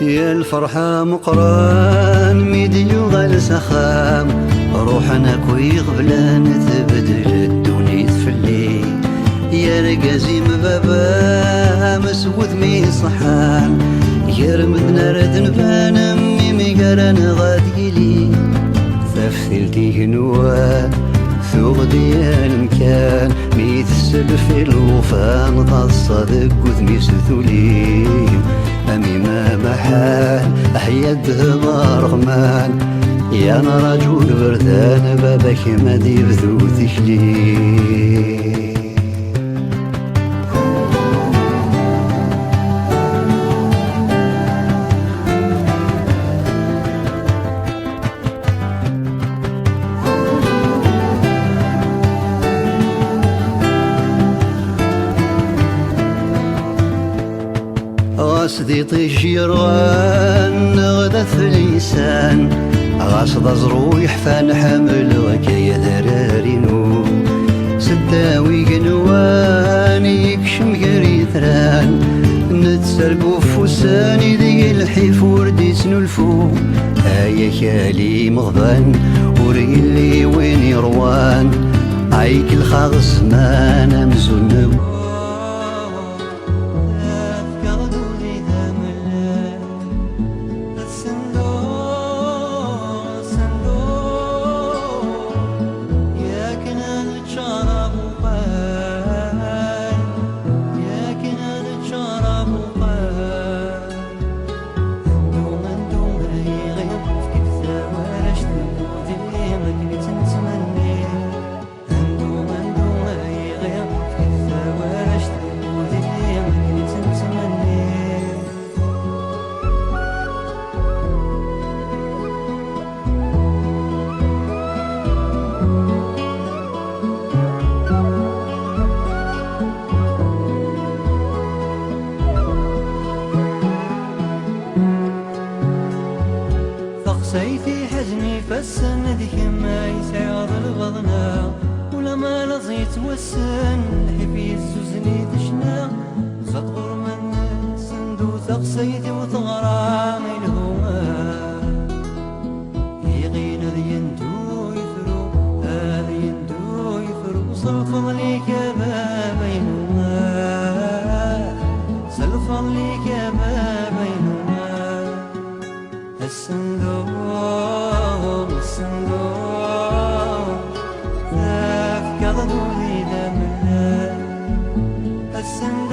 يا الفرحة مقران ميديو غال سخام روحنا كوي غبلان تبدل الدنيا تفلي يا رقازي مبابا مسود مي صحان يا رمدنا رد نبان امي ميقارن غاديلي ثفتلتي هنوان ثوغ ديال مكان ميت السلف الوفان تصدق وذمي ستولي أمي ما محال أحيا الدهر رغمان يا أنا رجل بردان بابك ما دير ذو تكلي غاسدي طيجيران غدت اللسان غاصد زرويح فنحمل وكايا ذرارينو سداوي قنوان يكشم قريثران نتسرقو فوساني ذي الحيف وردي سنلفو هايا كالي مغبان وريلي وين يروان عيك الخاغ زمان امزون نبو سيفي حزني فالسن ذيك ما يسعد الغضنا ولما لزيت والسن حبي الزوزني تشنا زطور من صندوق تغسيتي وتغرام الهوى يغين يندو يفرو يندو يفرو صلفا ليك يا بابا ينوى صلفا ليك يا بابا ينوى الصندوق ذاك قضوا لي دم الله